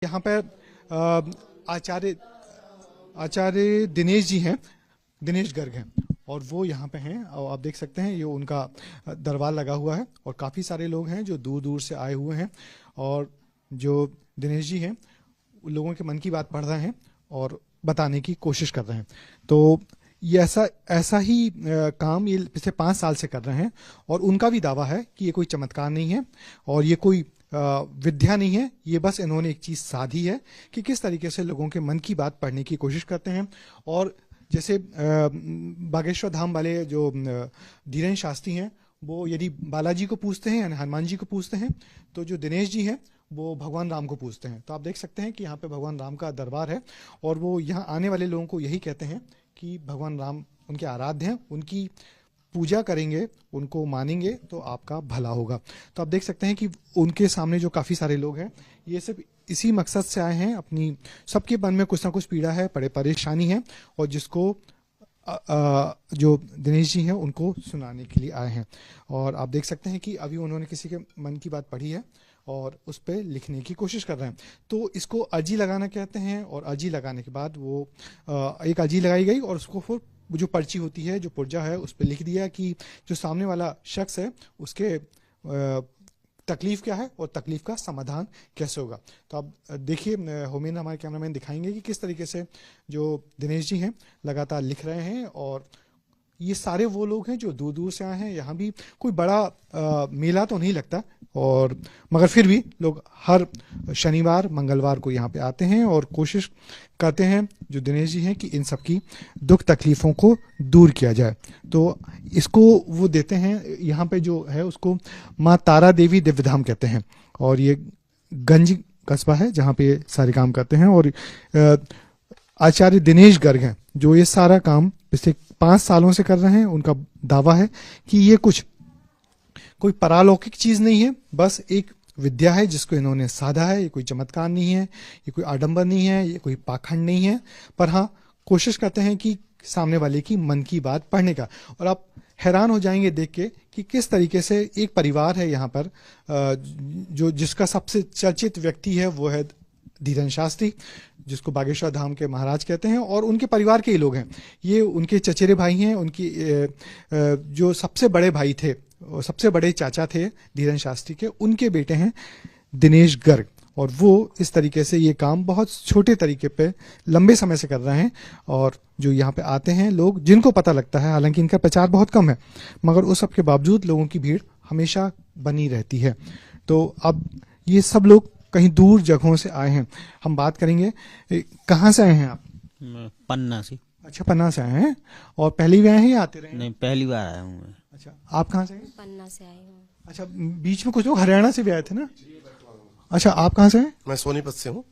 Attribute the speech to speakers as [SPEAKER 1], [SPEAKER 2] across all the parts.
[SPEAKER 1] यहाँ पर आचार्य दिनेश जी हैं, दिनेश गर्ग हैं और वो यहाँ पे हैं और आप देख सकते हैं ये उनका दरबार लगा हुआ है और काफ़ी सारे लोग हैं जो दूर दूर से आए हुए हैं और जो दिनेश जी हैं लोगों के मन की बात पढ़ रहे हैं और बताने की कोशिश कर रहे हैं। तो ये ऐसा ही काम ये पिछले 5 साल से कर रहे हैं और उनका भी दावा है कि ये कोई चमत्कार नहीं है और ये कोई विद्या नहीं है, ये बस इन्होंने एक चीज़ साधी है कि किस तरीके से लोगों के मन की बात पढ़ने की कोशिश करते हैं। और जैसे बागेश्वर धाम वाले जो धीरेन्द्र शास्त्री हैं वो यदि बालाजी को पूछते हैं यानी हनुमान जी को पूछते हैं तो जो दिनेश जी हैं वो भगवान राम को पूछते हैं। तो आप देख सकते हैं कि यहाँ पे भगवान राम का दरबार है और वो यहाँ आने वाले लोगों को यही कहते हैं कि भगवान राम उनके आराध्य हैं, उनकी पूजा करेंगे, उनको मानेंगे तो आपका भला होगा। तो आप देख सकते हैं कि उनके सामने जो काफ़ी सारे लोग हैं ये सिर्फ इसी मकसद से आए हैं, अपनी सबके मन में कुछ ना कुछ पीड़ा है, परेशानी है और जिसको जो दिनेश जी हैं उनको सुनाने के लिए आए हैं। और आप देख सकते हैं कि अभी उन्होंने किसी के मन की बात पढ़ी है और उस पर लिखने की कोशिश कर रहे हैं। तो इसको अर्जी लगाना कहते हैं और अर्जी लगाने के बाद वो एक अर्जी लगाई गई और उसको फिर जो पर्ची होती है, जो पुर्जा है, उस पर लिख दिया कि जो सामने वाला शख्स है उसके तकलीफ क्या है और तकलीफ का समाधान कैसे होगा। तो आप देखिए, होमेन हमारे कैमरामैन दिखाएंगे कि किस तरीके से जो दिनेश जी हैं लगातार लिख रहे हैं और ये सारे वो लोग हैं जो दूर दूर से आए हैं। यहाँ भी कोई बड़ा मेला तो नहीं लगता और मगर फिर भी लोग हर शनिवार मंगलवार को यहाँ पे आते हैं और कोशिश करते हैं जो दिनेश जी हैं कि इन सब की दुख तकलीफ़ों को दूर किया जाए। तो इसको वो देते हैं, यहाँ पे जो है उसको माँ तारा देवी दिव्यधाम कहते हैं और ये गंज कस्बा है जहाँ पे सारे काम करते हैं। और आचार्य दिनेश गर्ग हैं जो ये सारा काम पिछले 5 सालों से कर रहे हैं। उनका दावा है कि ये कोई परालौकिक चीज नहीं है, बस एक विद्या है जिसको इन्होंने साधा है। ये कोई चमत्कार नहीं है, ये कोई आडंबर नहीं है, ये कोई पाखंड नहीं है, पर हाँ कोशिश करते हैं कि सामने वाले की मन की बात पढ़ने का। और आप हैरान हो जाएंगे देख के कि किस तरीके से एक परिवार है यहाँ पर जो जिसका सबसे चर्चित व्यक्ति है वो है धीरेन्द्र शास्त्री, जिसको बागेश्वर धाम के महाराज कहते हैं और उनके परिवार के ही लोग हैं। ये उनके चचेरे भाई हैं, उनकी जो सबसे बड़े भाई थे, सबसे बड़े चाचा थे धीरेन्द्र शास्त्री के, उनके बेटे हैं दिनेश गर्ग। और वो इस तरीके से ये काम बहुत छोटे तरीके पे लंबे समय से कर रहे हैं और जो यहाँ पे आते हैं लोग जिनको पता लगता है, हालांकि इनका प्रचार बहुत कम है मगर उस सब के बावजूद लोगों की भीड़ हमेशा बनी रहती है। तो अब ये सब लोग कहीं दूर जगहों से आए हैं। हम बात करेंगे, कहाँ से आए हैं आप?
[SPEAKER 2] पन्ना से।
[SPEAKER 1] अच्छा, पन्ना से आए हैं और पहली बार आए हैं या आते रहे?
[SPEAKER 2] नहीं, पहली बार आया हूँ मैं।
[SPEAKER 1] अच्छा, आप कहाँ से हैं?
[SPEAKER 3] पन्ना से आई हूँ।
[SPEAKER 1] अच्छा, बीच में कुछ लोग हरियाणा से भी आए थे ना? अच्छा, आप कहाँ से हैं?
[SPEAKER 4] मैं सोनीपत से हूँ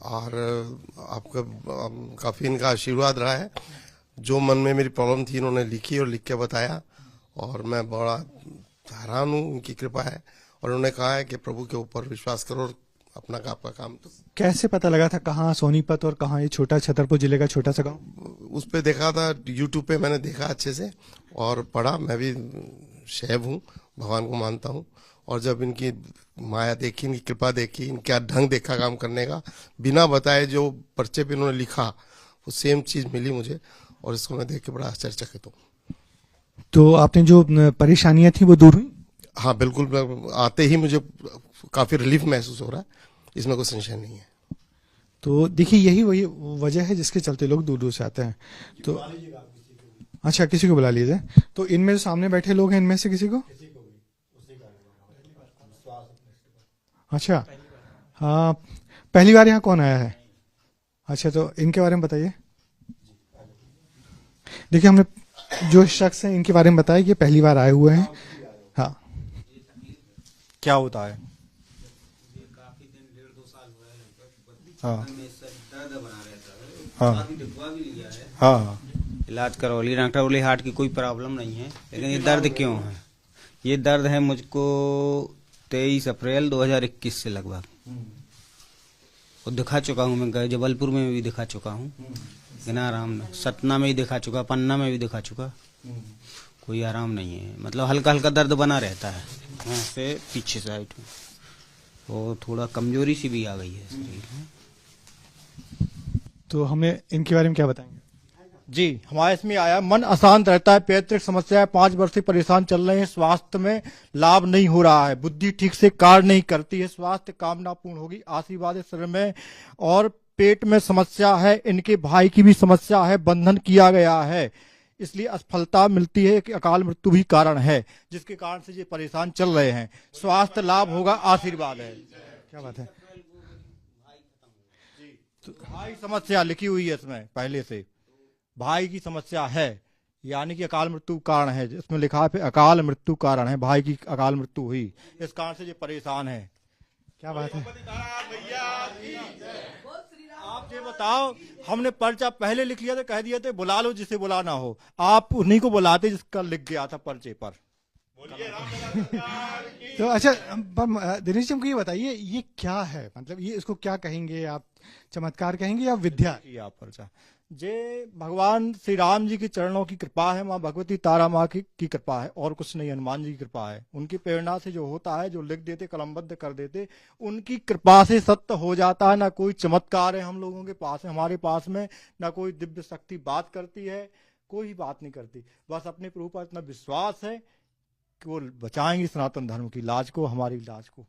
[SPEAKER 4] और आपका काफी इनका आशीर्वाद रहा है। जो मन में मेरी प्रॉब्लम थी इन्होंने लिखी और लिख के बताया और मैं बड़ा हैरान हूँ, उनकी कृपा है। और उन्होंने कहा है कि प्रभु के ऊपर विश्वास करो और अपना आपका काम। तो
[SPEAKER 1] कैसे पता लगा था कहाँ सोनीपत और कहाँ ये छोटा छतरपुर जिले का छोटा सा गाँव?
[SPEAKER 4] उस पे देखा था, यूट्यूब पे मैंने देखा अच्छे से और पढ़ा। मैं भी शैव हूँ, भगवान को मानता हूँ और जब इनकी माया देखी, इनकी कृपा देखी, इनका ढंग देखा काम करने का, बिना बताए जो पर्चे पे इन्होंने लिखा वो सेम चीज मिली मुझे और इसको मैं देख के बड़ा आश्चर्यचकित हूँ। तो
[SPEAKER 1] आपने जो परेशानियां थी वो दूर हुई?
[SPEAKER 4] हाँ बिल्कुल, आते ही मुझे काफी रिलीफ महसूस हो रहा है, इसमें कोई संशय नहीं है।
[SPEAKER 1] तो देखिए, यही वही वजह है जिसके चलते लोग दूर दूर से आते हैं। तो अच्छा, किसी को बुला लीजिए। तो इनमें जो सामने बैठे लोग हैं, इनमें से किसी को? अच्छा, हाँ, पहली बार यहाँ कौन आया है? अच्छा, तो इनके बारे में बताइए। देखिए, हमने जो शख्स है इनके बारे में बताया कि पहली बार आए हुए हैं। हाँ,
[SPEAKER 5] क्या होता है?
[SPEAKER 2] काफी दिन 1.5-2 साल हुआ है।
[SPEAKER 5] हाँ
[SPEAKER 2] दर्द बना रहता है।
[SPEAKER 5] हाँ।
[SPEAKER 2] काफी दवा भी लिया है।
[SPEAKER 5] हाँ,
[SPEAKER 2] इलाज करवा लिया, डॉक्टर बोले हार्ट की कोई प्रॉब्लम नहीं है, लेकिन ये दर्द क्यों है? ये दर्द है मुझको 23 अप्रैल 2021 से लगभग। और दिखा चुका हूँ मैं, जबलपुर में भी दिखा चुका हूँ, लेकिन आराम नहीं। सतना में भी दिखा चुका, पन्ना में भी दिखा चुका, कोई आराम नहीं है। मतलब हल्का हल्का दर्द बना रहता है यहाँ से पीछे साइड में। और थोड़ा कमजोरी सी भी आ गई है शरीर में।
[SPEAKER 1] तो हमें इनके बारे में क्या बताएंगे?
[SPEAKER 5] जी, हमारे इसमें आया मन अशांत रहता है, पैतृक समस्या है, 5 वर्ष से परेशान चल रहे हैं, स्वास्थ्य में लाभ नहीं हो रहा है, बुद्धि ठीक से कार्य नहीं करती है, स्वास्थ्य कामना पूर्ण होगी, आशीर्वाद है शरीर में, और पेट में समस्या है, इनके भाई की भी समस्या है, बंधन किया गया है, इसलिए असफलता मिलती है कि अकाल मृत्यु भी कारण है, जिसके कारण से ये परेशान चल रहे हैं। स्वास्थ्य लाभ होगा, आशीर्वाद है।
[SPEAKER 1] क्या बात है?
[SPEAKER 5] भाई समस्या लिखी हुई है इसमें पहले से, भाई की समस्या है, यानी कि अकाल मृत्यु कारण है, इसमें लिखा है अकाल मृत्यु कारण है, भाई की अकाल मृत्यु हुई, इस कारण से ये परेशान है।
[SPEAKER 1] क्या बात है?
[SPEAKER 5] आप ये बताओ, हमने पर्चा पहले लिख लिया था, कह दिए थे बुला लो जिसे बुलाना हो, आप उन्हीं को बुलाते जिसका लिख गया था पर्चे पर।
[SPEAKER 1] तो अच्छा, दिनेश जी हमको ये बताइए, ये क्या है, मतलब ये इसको क्या कहेंगे आप? चमत्कार कहेंगे या विद्या?
[SPEAKER 5] आप पर्चा जे भगवान श्री राम जी के चरणों की कृपा है, माँ भगवती तारा माँ की कृपा है, और कुछ नहीं, हनुमान जी की कृपा है, उनकी प्रेरणा से जो होता है, जो लिख देते कलमबद्ध कर देते, उनकी कृपा से सत्य हो जाता है। ना कोई चमत्कार है हम लोगों के पास, हमारे पास में ना कोई दिव्य शक्ति बात करती है, कोई बात नहीं करती, बस अपने प्रभु पर इतना विश्वास है कि वो बचाएंगे सनातन धर्म की लाज को, हमारी लाज को।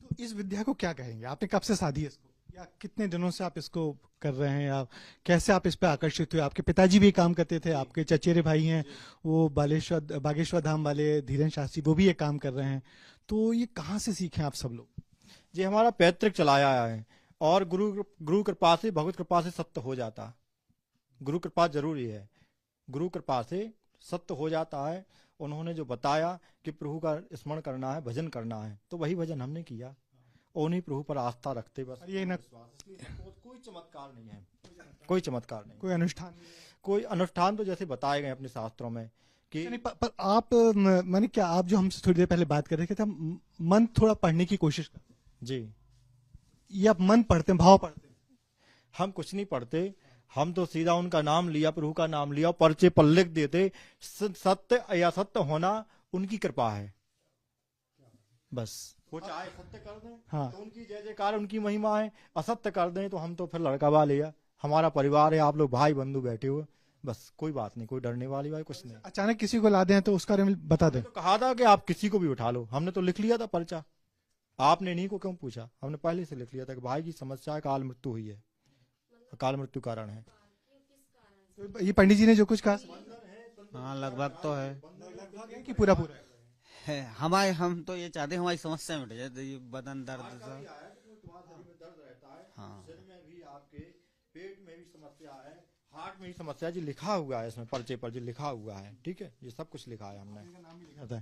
[SPEAKER 1] तो इस विद्या को क्या कहेंगे? आपने कब से साधी है इसको, या कितने दिनों से आप इसको कर रहे हैं, या कैसे आप इस पे आकर्षित हुए? आपके पिताजी भी काम करते थे, आपके चचेरे भाई हैं वो बागेश्वर धाम वाले धीरेन शास्त्री, वो भी ये काम कर रहे हैं, तो ये कहाँ से सीखे आप सब लोग?
[SPEAKER 5] ये हमारा पैतृक चलाया है, और गुरु कृपा से, भगवत कृपा से सत्य हो जाता, गुरु कृपा जरूरी है, गुरु कृपा से सत्य हो जाता है। उन्होंने जो बताया कि प्रभु का स्मरण करना है, भजन करना है, तो वही भजन हमने किया, उन्हीं प्रभु पर आस्था रखते, बस।
[SPEAKER 1] ये न
[SPEAKER 5] कोई चमत्कार नहीं है, कोई चमत्कार नहीं,
[SPEAKER 1] कोई अनुष्ठान?
[SPEAKER 5] कोई अनुष्ठान तो जैसे बताए गए अपने शास्त्रों में कि
[SPEAKER 1] नहीं, पर आप माने क्या, आप जो हमसे थोड़ी देर पहले बात कर रहे थे, मन थोड़ा पढ़ने की कोशिश करते हैं
[SPEAKER 5] जी,
[SPEAKER 1] ये आप मन पढ़ते हैं, भाव पढ़ते हैं?
[SPEAKER 5] हम कुछ नहीं पढ़ते, हम तो सीधा उनका नाम लिया, प्रभु का नाम लिया, पर्चे पर लिख देते, सत्य या सत्य होना उनकी कृपा है, बस। वो चाहे सत्य कर दें,
[SPEAKER 1] हाँ।
[SPEAKER 5] तो उनकी जय जयकार, उनकी महिमा है, असत्य कर दें तो हम तो फिर लड़का वाले या हमारा परिवार है, आप लोग भाई बंधु बैठे हुए, बस, कोई बात नहीं, कोई डरने वाली बात कुछ नहीं।
[SPEAKER 1] अचानक किसी को ला दें तो उसका बारे में बता दें?
[SPEAKER 5] तो कहा था कि आप किसी को भी उठा लो, हमने तो लिख लिया था पर्चा, आपने इन्हीं को क्यों पूछा? हमने पहले से लिख लिया था कि भाई की समस्या है, अकाल मृत्यु हुई है, अकाल मृत्यु कारण है।
[SPEAKER 1] तो ये पंडित जी ने जो कुछ कहा,
[SPEAKER 2] हाँ लगभग तो है
[SPEAKER 1] कि पूरा पूरा
[SPEAKER 2] है हमारे, हम तो ये चाहते हैं हमारी समस्या मिट जाए, तो ये बदन दर्द सा। हाँ,
[SPEAKER 5] सिर में भी आपके, पेट में भी समस्या है, हार्ट में भी समस्या है, जी लिखा हुआ है इसमें पर्चे पर, जी लिखा हुआ है, ठीक है, ये सब कुछ लिखा है हमने।
[SPEAKER 1] लिखा था।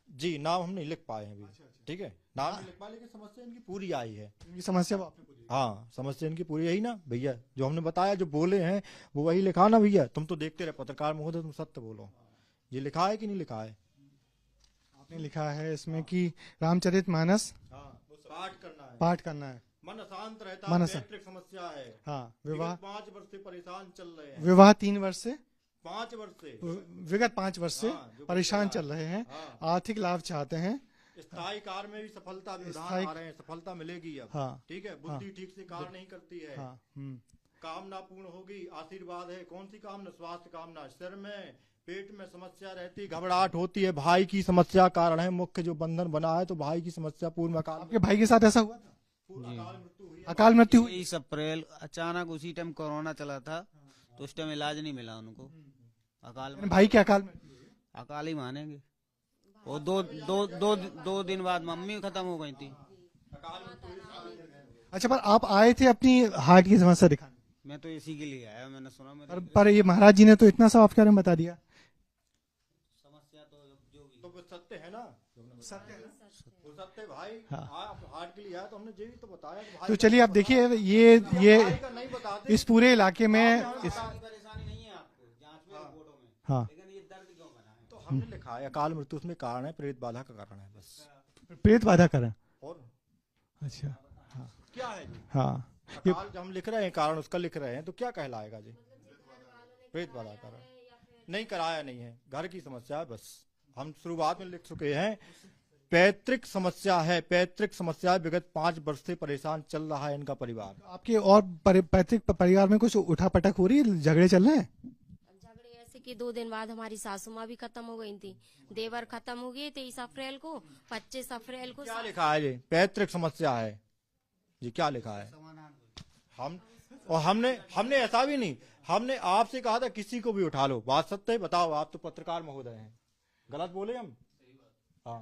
[SPEAKER 5] जी नाम हम नहीं लिख पाए हैं अभी, ठीक है, नाम नहीं लिख पाए, लेकिन समस्या इनकी पूरी आई है।
[SPEAKER 1] ये समस्या वो आपने पूरी
[SPEAKER 5] हाँ, समस्या इनकी पूरी यही ना भैया, जो हमने बताया, जो बोले हैं वो वही लिखा ना भैया, तुम तो देखते रहे पत्रकार महोदय, तुम सत्य बोलो, ये लिखा है कि नहीं लिखा है?
[SPEAKER 1] आपने लिखा है इसमें कि रामचरितमानस पाठ करना है,
[SPEAKER 5] मन अशांत रहता
[SPEAKER 1] मन
[SPEAKER 5] है,
[SPEAKER 1] अशांत।
[SPEAKER 5] पैतृक समस्या है,
[SPEAKER 1] हाँ, विवाह
[SPEAKER 5] 5 वर्ष से परेशान चल रहे हैं,
[SPEAKER 1] विवाह 3 वर्ष से,
[SPEAKER 5] 5 वर्ष से,
[SPEAKER 1] विगत 5 वर्ष से
[SPEAKER 5] हाँ, जो
[SPEAKER 1] परेशान
[SPEAKER 5] बच्चा-
[SPEAKER 1] चल रहे हैं,
[SPEAKER 5] हाँ।
[SPEAKER 1] आर्थिक लाभ चाहते हैं,
[SPEAKER 5] स्थायी कार्य में भी सफलता विधान
[SPEAKER 1] स्थायी-
[SPEAKER 5] आ रहे हैं, सफलता मिलेगी अब,
[SPEAKER 1] हाँ,
[SPEAKER 5] ठीक है, बुद्धि ठीक से कार्य नहीं करती है,
[SPEAKER 1] हाँ,
[SPEAKER 5] कामना पूर्ण होगी, आशीर्वाद है, कौन सी कामना? स्वास्थ्य कामना, सिर में पेट में समस्या रहती, घबराहट होती है, भाई की समस्या कारण है, मुख्य जो बंधन बना है, तो भाई की समस्या पूर्ण अकाल
[SPEAKER 1] आपके भाई के साथ ऐसा हुआ था?
[SPEAKER 5] मृत्यु हुई है।
[SPEAKER 1] अकाल मृत्यु हुई?
[SPEAKER 2] 23 अप्रैल अचानक उसी टाइम कोरोना चला था, तो उस टाइम इलाज नहीं मिला उनको, अकाल में,
[SPEAKER 1] भाई के अकाल मृत्यु हुई?
[SPEAKER 2] अकाल ही मानेंगे। और दो दिन बाद मम्मी खत्म हो गई थी।
[SPEAKER 1] अच्छा, पर आप आए थे अपनी हार्ट की समस्या दिखाने?
[SPEAKER 2] मैं तो इसी के लिए आया, मैंने सुना मेरी
[SPEAKER 1] पर ये महाराज जी ने तो इतना सब आपके बारे में बता दिया।
[SPEAKER 2] समस्या तो जो भी
[SPEAKER 5] तो वो सत्य है ना,
[SPEAKER 1] सत्य है ना?
[SPEAKER 5] वो सत्य भाई,
[SPEAKER 1] हाँ।
[SPEAKER 5] आप हार्ट के लिए आया, तो हमने ये भी तो बताया कि भाई
[SPEAKER 1] तो चलिए आप देखिए, ये
[SPEAKER 5] भाई का नहीं बताते,
[SPEAKER 1] इस पूरे इलाके में
[SPEAKER 2] परेशानी नहीं है आपको जांच में, रिपोर्टों में,
[SPEAKER 1] हाँ,
[SPEAKER 2] लेकिन ये दर्द क्यों बना है?
[SPEAKER 5] तो हमने लिखा है अकाल मृत्यु उसमें कारण है, प्रेत बाधा का कारण है, बस।
[SPEAKER 1] प्रेत बाधा करें?
[SPEAKER 5] और
[SPEAKER 1] अच्छा, हाँ,
[SPEAKER 5] क्या है जी?
[SPEAKER 1] हाँ, ये
[SPEAKER 5] अकाल जब हम लिख रहे हैं, कारण उसका लिख रहे हैं, तो क्या कहलाएगा जी? प्रेत बाधा कारण नहीं कराया नहीं है, घर की समस्या है, बस। हम शुरुआत में लिख चुके हैं पैतृक समस्या है, पैतृक समस्या है। विगत 5 वर्ष से परेशान चल रहा है इनका परिवार।
[SPEAKER 1] आपके और पैतृक परिवार में कुछ उठापटक हो रही है, झगड़े चल रहे हैं?
[SPEAKER 3] झगड़े ऐसे कि 2 दिन बाद हमारी सासू माँ भी खत्म हो गई थी, देवर खत्म हो गए 23 अप्रैल को, 25 अप्रैल को।
[SPEAKER 5] क्या लिखा है ये? पैतृक समस्या है जी, क्या लिखा है? हमने ऐसा भी नहीं, हमने आपसे कहा था किसी को भी उठा लो। बात सत्य है, बताओ, आप तो पत्रकार महोदय हैं, गलत बोले हम? हाँ,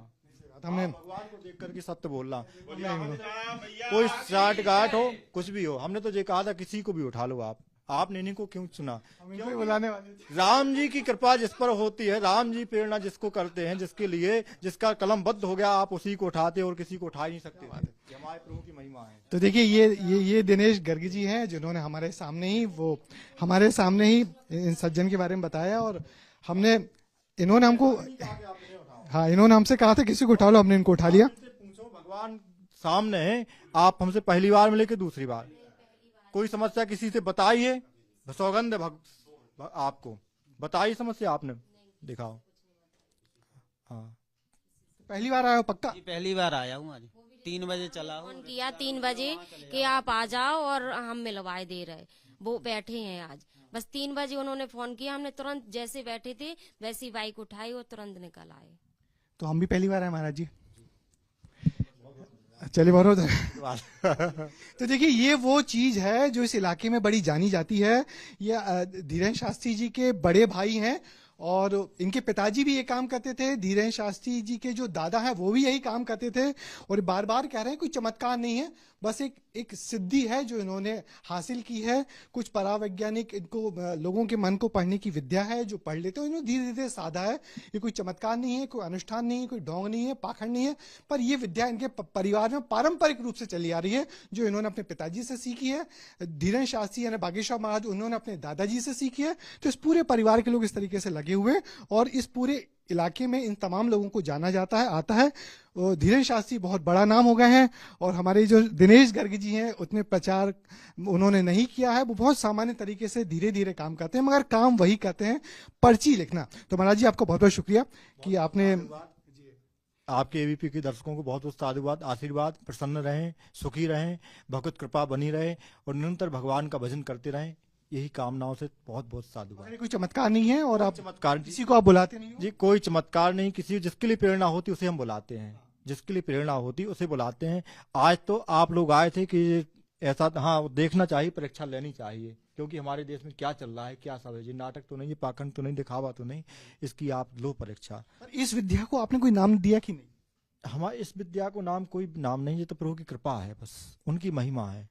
[SPEAKER 1] हमने
[SPEAKER 5] भगवान को देख करके सत्य बोलना, कोई साठ गांठ हो कुछ भी हो, हमने तो ये कहा था किसी को भी उठा लो। आपने इन्हीं को क्यों चुना?
[SPEAKER 1] क्यों बुलाने वाले?
[SPEAKER 5] राम जी की कृपा जिस पर होती है, राम जी प्रेरणा जिसको करते हैं, जिसके लिए जिसका कलम बद्ध हो गया, आप उसी को उठाते और किसी को उठा ही नहीं सकते। ये हमारे प्रभु की महिमा है।
[SPEAKER 1] तो देखिए ये दिनेश गर्ग जी हैं, जिन्होंने हमारे सामने ही इन सज्जन के बारे में बताया। और इन्होंने हमसे कहा था किसी को उठा लो, हमने इनको उठा लिया।
[SPEAKER 5] पूछो, भगवान सामने है, आप हमसे पहली बार मिले कि दूसरी बार? कोई समस्या किसी से बताइए, सौगंध है आपको, बताइए समस्या आपने, दिखाओ। हाँ,
[SPEAKER 1] पहली बार आया हो पक्का?
[SPEAKER 2] पहली बार आया हूँ, आज 3 बजे चला हूँ।
[SPEAKER 3] फोन किया 3 बजे कि आप आ जाओ और हम मिलवाए दे रहे, वो बैठे हैं आज। बस 3 बजे उन्होंने फोन किया, हमने तुरंत जैसे बैठे थे वैसी बाइक उठाई और तुरंत निकल आए।
[SPEAKER 1] तो हम भी पहली बार आए महाराज जी। चलिए बहुत तो देखिए ये वो चीज है जो इस इलाके में बड़ी जानी जाती है। ये धीरेन्द्र शास्त्री जी के बड़े भाई हैं और इनके पिताजी भी ये काम करते थे। धीरेन्द्र शास्त्री जी के जो दादा हैं वो भी यही काम करते थे। और बार बार कह रहे हैं कोई चमत्कार नहीं है, बस एक सिद्धि है जो इन्होंने हासिल की है। कुछ परावैज्ञानिक इनको लोगों के मन को पढ़ने की विद्या है जो पढ़ लेते हो, इन्होंने धीरे धीरे साधा है। ये कोई चमत्कार नहीं है, कोई अनुष्ठान नहीं है, कोई ढोंग नहीं है, पाखंड नहीं है, पर ये विद्या इनके परिवार में पारंपरिक रूप से चली आ रही है, जो इन्होंने अपने पिताजी से सीखी है। धीरेन्द्र शास्त्री यानी बागेश्वर महाराज, उन्होंने अपने दादाजी से सीखी है। तो इस पूरे परिवार के लोग इस तरीके से लगे हुए और इस पूरे इलाके में इन तमाम लोगों को जाना जाता है, आता है। धीरेन्द्र शास्त्री बहुत बड़ा नाम हो गए हैं और हमारे जो दिनेश गर्ग जी हैं उतने प्रचार उन्होंने नहीं किया है। वो बहुत सामान्य तरीके से धीरे धीरे काम करते हैं, मगर काम वही करते हैं, पर्ची लिखना। तो महाराज जी आपका बहुत बहुत शुक्रिया कि आपने
[SPEAKER 5] आपके एबीपी के दर्शकों को बहुत बहुत साधुवाद, आशीर्वाद, प्रसन्न रहें, सुखी रहें, भगवत कृपा बनी रहे और निरंतर भगवान का भजन करते रहें, यही कामनाओं से बहुत बहुत साधुवाद।
[SPEAKER 1] कोई चमत्कार नहीं है और आप
[SPEAKER 5] चमत्कार
[SPEAKER 1] किसी को आप बुलाते नहीं हो?
[SPEAKER 5] जी, कोई चमत्कार नहीं। किसी जिसके लिए प्रेरणा होती उसे हम बुलाते हैं, जिसके लिए प्रेरणा होती उसे बुलाते हैं। आज तो आप लोग आए थे कि ऐसा, हाँ, देखना चाहिए, परीक्षा लेनी चाहिए, क्योंकि हमारे देश में क्या चल रहा है, क्या सब है। जी, नाटक तो नहीं, पाखंड तो नहीं, दिखावा तो नहीं, इसकी आप लो परीक्षा।
[SPEAKER 1] इस विद्या को आपने कोई नाम दिया कि नहीं?
[SPEAKER 5] हमारे इस विद्या को कोई नाम नहीं, ये तो प्रभु की कृपा है, बस उनकी महिमा है।